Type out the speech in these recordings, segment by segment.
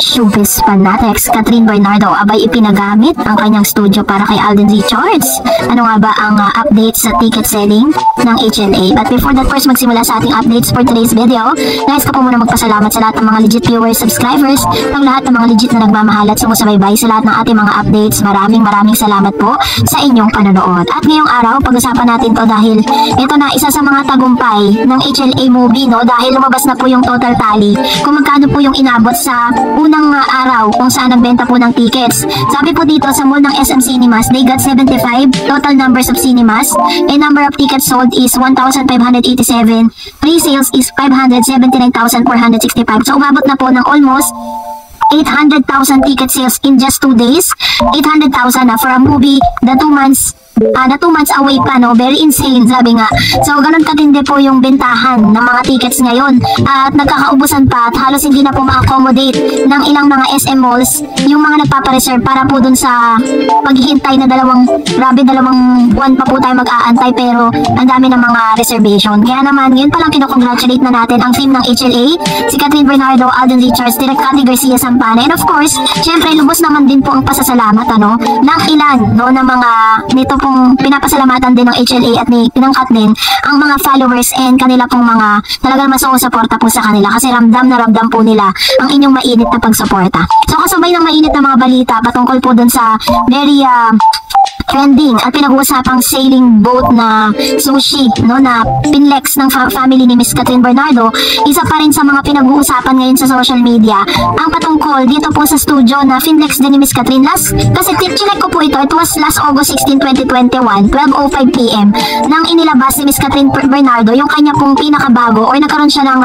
Showbiz fanatics, Catherine Bernardo abay ipinagamit ang kanyang studio para kay Alden Richards. Ano nga ba ang update sa ticket selling ng HLA? But before that, first magsimula sa ating updates for today's video. Nais ko po muna magpasalamat sa lahat ng mga legit viewers, subscribers, ng lahat ng mga legit na nagmamahal at sumusubaybay sa lahat ng ating mga updates. Maraming salamat po sa inyong panonood. At ngayong araw, pag-usapan natin to dahil ito na isa sa mga tagumpay ng HLA movie, no? Dahil lumabas na po yung total tally kung magkano po yung inabot sa unang araw kung saan nagbenta po ng tickets. Sabi po dito sa mall ng SM Cinemas, they got 75 total numbers of cinemas. A number of tickets sold is 1,587. Pre-sales is 579,465. So umabot na po ng almost 800,000 ticket sales in just 2 days. 800,000 na for a movie na 2 months away pa, no? Very insane, sabi nga. So, ganun katindi po yung bentahan ng mga tickets ngayon. At nagkakaubusan pa at halos hindi na po ma-accommodate ng ilang mga SM malls yung mga nagpapareserve para po dun sa paghihintay na dalawang buwan pa po tayo mag-aantay pero ang dami ng mga reservation. Kaya naman, yun palang kinukongratulate na natin ang team ng HLA, si Catherine Bernardo, Alden Richards, Direk Cathy Garcia Sampana, and of course, syempre, lubos naman din po ang pasasalamat, ng ilan, no, ng mga nito pong pinapasalamatan din ng HLA at ni pinangkat din ang mga followers and kanila pong mga talagang masusuporta po sa kanila kasi ramdam na ramdam po nila ang inyong mainit na pagsuporta. So kasabay ng mainit na mga balita patungkol po dun sa very trending at pinag-uusapang sailing boat na sushi, no, na pinlex ng family ni Miss Catherine Bernardo. Isa pa rin sa mga pinag-uusapan ngayon sa social media ang patungkol dito po sa studio na finlex din ni Miss Catherine kasi chinek ko po ito, it was last August 16, 2021, 12:05 PM nang inilabas ni Miss Catherine Bernardo yung kanya pong pinakabago or nagkaroon siya ng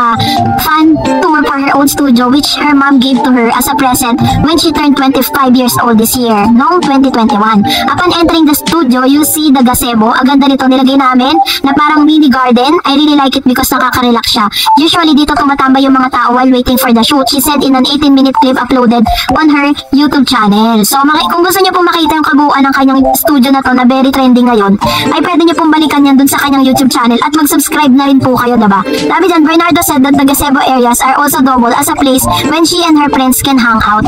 fan tour for her own studio which her mom gave to her as a present when she turned 25 years old this year, noong 2021. Upon entering the studio, you see the gazebo. Ang ganda nito nilagay namin na parang mini garden. I really like it because nakaka-relax siya. Usually dito tumatambay yung mga tao while waiting for the shoot. She said in an 18-minute clip uploaded on her YouTube channel. So kung gusto niyo pong makita yung kabuuan ng kanyang studio na to na very trending ngayon, ay pwede niyo pong balikan yan dun sa kanyang YouTube channel at mag-subscribe na rin po kayo, diba? Sabi dyan, Bernardo said that the gazebo areas are also double as a place when she and her friends can hang out.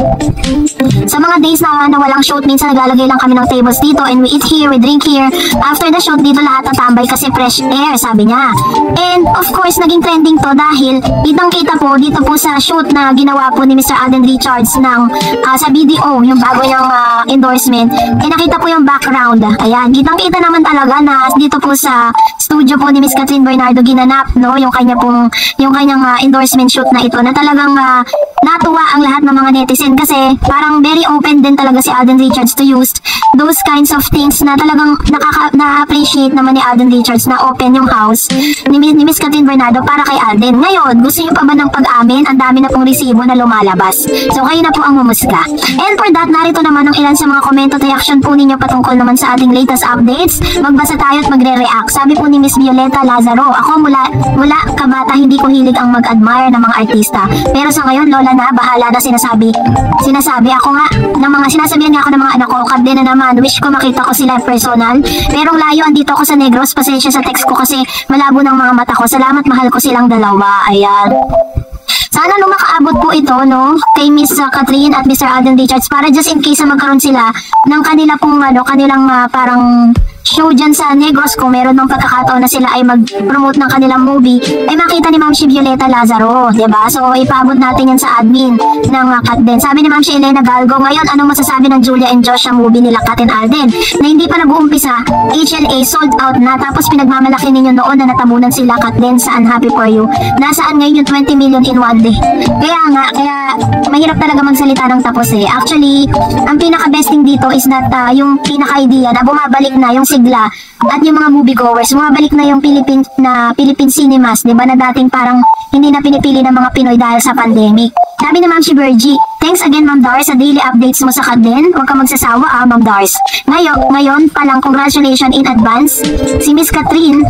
Sa mga days na walang shoot, minsan naglalagay lang kami ng tables dito and we eat here, we drink here. After the shoot, dito lahat tatambay kasi fresh air, sabi niya. And of course, naging trending to dahil kitang-kita po dito po sa shoot na ginawa po ni Mr. Alden Richards ng sa BDO, yung bago niyang endorsement. Nakita po yung background. Ayan, kitang-kita naman talaga na dito po sa studio po ni Miss Catherine Bernardo ginanap, no, yung kanyang endorsement shoot na ito na talagang natuwa ang lahat ng mga netizen kasi parang very open din talaga si Alden Richards to use those kinds of things na talagang na-appreciate naman ni Alden Richards na open yung house ni Miss Catherine Bernardo para kay Alden. Ngayon, gusto niyo pa ba ng pag-amin? Ang dami na pong resibo na lumalabas. So, kayo na po ang humusga. And for that, narito naman ang ilan sa mga komento at reaction po ninyo patungkol naman sa ating latest updates. Magbasa tayo at magre-react. Sabi po ni Miss Violeta Lazaro, ako mula kabata hindi ko hilig ang mag-admire ng mga artista. Pero sa ngayon, lola na, bahala na sinasabi ako nga ng mga sinasabihan niya ako ng mga anak ko, kabde na naman, wish ko makita ko sila personal. Pero layo, andito ako sa Negros, pasensya sa text ko kasi malabo ng mga mata ko. Salamat, mahal ko silang dalawa. Ayan. Sana makaabot po ito, no, kay Miss Catherine at Mr. Alden Richards para just in case magkaroon sila ng kanila pong kanilang parang show dyan sa Negros kung meron ng pagkakataon na sila ay mag-promote ng kanilang movie ay makita ni Ma'am si Violeta Lazaro, diba? So ipaabot natin yan sa admin ng Kat din. Sabi ni Ma'am si Elena Galgo, ngayon anong masasabi ng Julia and Josh ang movie nila Kat and Alden na hindi pa nag-uumpisa, HLA sold out na tapos pinagmamalaki ninyo noon na natamunan sila Kat din sa Unhappy For You. Nasaan ngayon yung 20 million in one day? Kaya mahirap talaga magsalita ng tapos eh. Actually, ang pinaka-besting dito is that yung pinaka-idea na bumabalik na yung sigla at yung mga moviegoers, bumabalik na yung Philippine cinemas, di ba, na dating parang hindi na pinipili ng mga Pinoy dahil sa pandemic. Sabi na Ma'am si Virgie, thanks again Ma'am Dars sa daily updates mo sa Kadin. Huwag ka magsasawa Ma'am Dars. Ngayon pa lang, congratulations in advance si Miss Catherine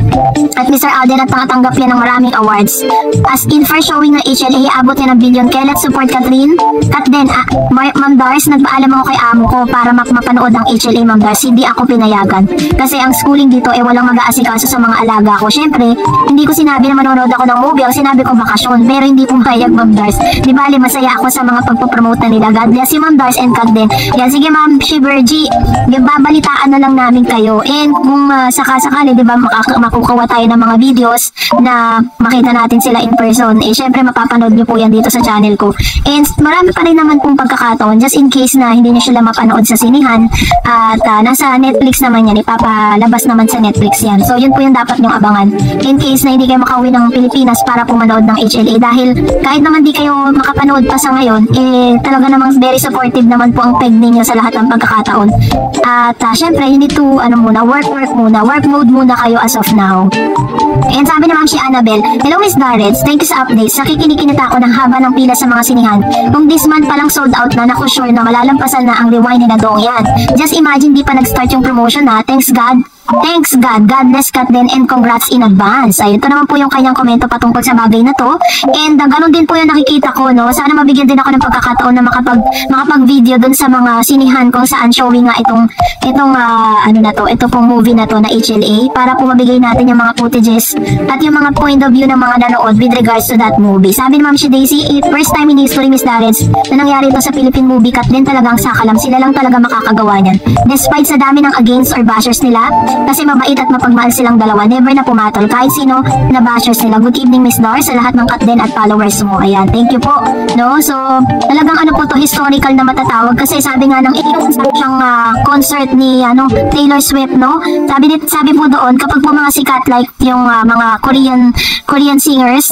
at Mr. Alden at nakatanggap yan ng maraming awards. As in first showing ng HLA, abot yan ng billion. Kaya let's support Catherine. Kadin, Ma'am Dars, nagpaalam ako kay amo ko para mapanood ang HLA Ma'am Dars. Hindi ako pinayagan. Kasi ang schooling dito walang mag-aasikaso sa mga alaga ko. Syempre, hindi ko sinabi na manonood ako ng movie. Ang sinabi ko bakasyon. Pero hindi pumayag Ma'am Dars. Di bali, masaya ako sa mga pagpopromote pinopromote na nila. God bless you, Ma'am Dars and Kat din. Yan, sige Ma'am Shibergy, babalitaan na lang namin kayo. And kung sakasakali, di ba, makukuha tayo ng mga videos na makita natin sila in person, eh syempre mapapanood nyo po yan dito sa channel ko. And marami pa rin naman pong pagkakataon, just in case na hindi nyo sila mapanood sa sinihan, at nasa Netflix naman yan, ipapalabas naman sa Netflix yan. So yun po yung dapat nyong abangan. In case na hindi kayo makauwi ng Pilipinas para po manood ng HLA, dahil kahit naman di kayo makapanood pa sa ngayon, eh talaga namang very supportive naman po ang peg ninyo sa lahat ng pagkakataon. At syempre, you need to work mode muna kayo as of now. And sabi naman si Annabel, hello Miss Darrets, thank you sa updates. Nakikinikinita ako ng haba ng pila sa mga sinihan. Kung this month palang sold out na, naku sure na malalampasan na ang rewind ni Nadong yan. Just imagine di pa nag-start yung promotion ha. Thanks God. Thanks God. God bless Kat din and congrats in advance. Ay, ito naman po yung kanyang komento patungkol sa bagay na to. And ganun din po yung nakikita ko, no. Sana mabigyan din ako ng pagkakataon na makapag-video dun sa mga sinihan kung saan showing nga itong ito pong movie na to na HLA, para po mabigay natin yung mga footages at yung mga point of view ng mga nanood with regards to that movie. Sabi ni Ma'am si Daisy, first time in history, Miss Darrets, na nangyari ito sa Philippine movie. Kat din talagang sakalam. Sila lang talaga makakagawa niyan. Despite sa dami ng against or bashers nila, kasi mabait at mapagmahal silang dalawa, never na pumatol kahit sino na bashers nila. Good evening Miss Dar sa lahat ng Kat din at followers mo. Ayan, thank you po. No, so talagang po to, historical na matatawag, kasi sabi nga ng siyang concert ni Taylor Swift, no. Sabi po doon, kapag po mga sikat like yung mga Korean singers,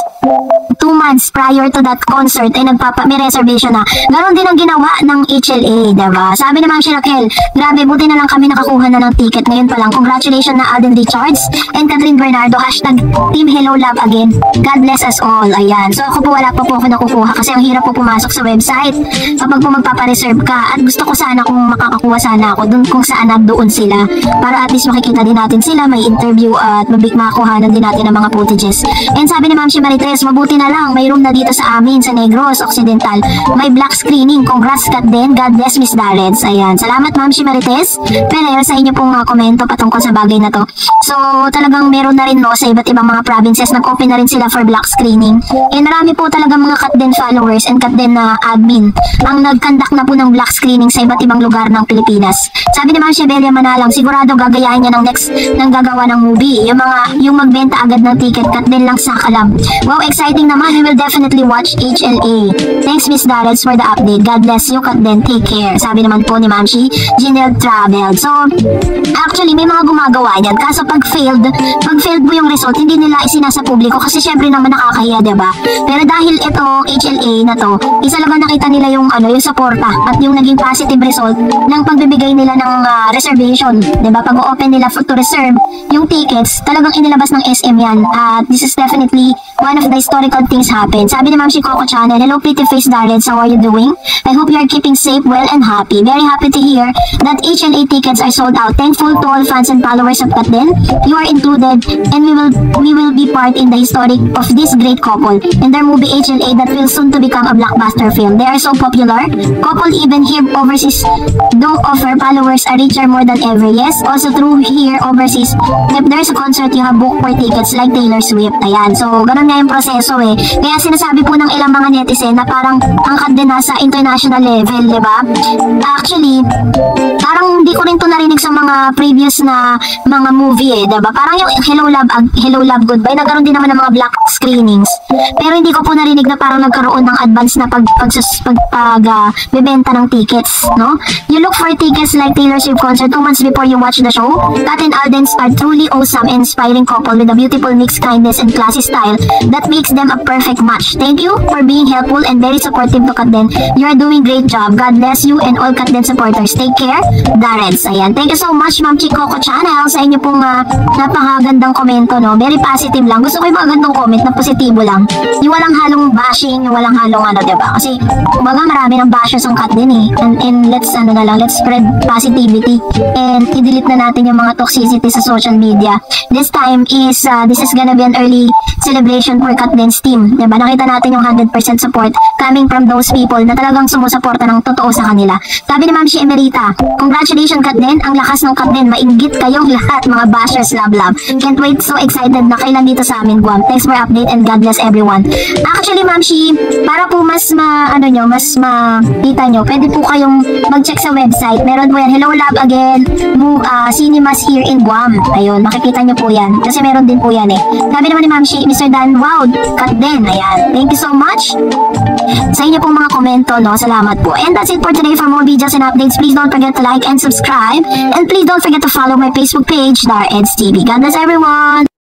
2 months prior to that concert ay may reservation na. Ganon din ang ginawa ng HLA, diba? Sabi ni Ma'am Raquel, grabe, buti na lang kami nakakuha na ng ticket ngayon pa lang. Congratulations na Alden Richards and Catherine Bernardo. Hashtag Team Hello Love again. God bless us all. Ayan. So ako po wala pa po ako nakukuha kasi ang hirap po pumasok sa website kapag po magpapareserve ka. At gusto ko sana kung makakakuha sana ako dun kung saan doon sila. Para at least makikita din natin sila, may interview at makakuhanan din natin ng mga footages. And sabi ni Ma'am Marites, mabuti na lang, may room na dito sa amin sa Negros Occidental. May black screening. Congrats Kat din. God bless Miss Darrets. Ayan. Salamat Ma'am Marites. Pero sa inyo pong komento patungkol sa bagay na to. So talagang meron na rin, no, sa iba't ibang mga provinces, nag-open na rin sila for black screening. And marami po talagang mga Kat din followers and Kat din na admin ang nag-conduct na po ng black screening sa iba't ibang lugar ng Pilipinas. Sabi ni Ma'am Shebelia Manalang, sigurado gagayahin niya ng next nang gagawa ng movie. Yung magbenta agad ng ticket, Kat din lang sa kalam. Wow, exciting naman. We will definitely watch HLA. Thanks Miss Darrets for the update. God bless you, Kat din. Take care. Sabi naman po ni Ma'am Ginelle Travel. So actually may mga gumagawa niyan, kaso pag failed po yung result, hindi nila isinasa publiko kasi syempre naman nakakahiya, diba? Pero dahil ito HLA na to, isa lang nakita nila yung yung suporta at yung naging positive result ng pagbibigay nila ng reservation, diba? Pag-open nila to reserve yung tickets, talagang inilabas ng SM yan. At this is definitely one of the historical things happen. Sabi ni Ma'am Coco Channel, hello pretty face Darrets, how are you doing? I hope you are keeping safe, well and happy. Very happy to hear that HLA tickets are sold out. Thankful to all fans and followers of Kat din. You are included and we will be part in the historic of this great couple in their movie HLA that will soon to become a blockbuster film. They are so popular. Couple even here overseas do offer followers a richer more than ever. Yes, also true here overseas. If there's a concert, you have booked for tickets like Taylor Swift. Ayan. So, ganun nga yung proseso eh. Kaya sinasabi po ng ilang mga netizen na parang ang Kat din nasa international level, diba? Actually, parang hindi ko rin to narinig sa mga previous na mga movie eh, diba? Parang yung Hello Love Goodbye, nagkaroon din naman ng mga black screenings. Pero hindi ko po narinig na parang nagkaroon ng advance na bebenta ng tickets, no? You look for tickets like Taylor Swift concert 2 months before you watch the show. Kat and Alden are truly awesome and inspiring couple with a beautiful mixed kindness and classy style that makes them a perfect match. Thank you for being helpful and very supportive to Kat din. You are doing great job. God bless you and all Kat din supporters. Take care, Darrets. Ayan. Thank you so much, Ma'am Coco Channel, sa inyo pong napakagandang komento, no? Very positive lang. Gusto ko yung mga gandong comment na positibo lang. Yung walang halong bashing, yung walang halong diba? Kasi, baga marami ng bashers ang Kat din eh. And let's spread positivity and i-delete na natin yung mga toxicity sa social media. This time is, this is gonna be an early celebration for Kat Den's team. Diba? Nakita natin yung 100% support coming from those people na talagang sumusuporta ng totoo sa kanila. Sabi ni Ma'am Shi Emerita, congratulations Kat Den, ang lakas ng Kat Den, mainggit kayong lahat mga bashers, love. Can't wait, so excited na kailan dito sa amin, Guam. Thanks for update and God bless everyone. Actually Ma'am Shi, para po mas makita nyo, pwede po kayong mag-check sa website. Meron po yan, Hello Love Again, Cinemas here in Guam. Ayun, makikita nyo po yan. Kasi meron din po yan eh. Sabi naman ni Ma'am Shi, Mr. Dan, wow, Kat Den. Ayan, thank you so much sa inyo pong mga komento, no? Salamat po. And that's it for today. For more videos and updates, please don't forget to like and subscribe. And please don't forget to follow my Facebook page, Dar Eds TV. God bless everyone!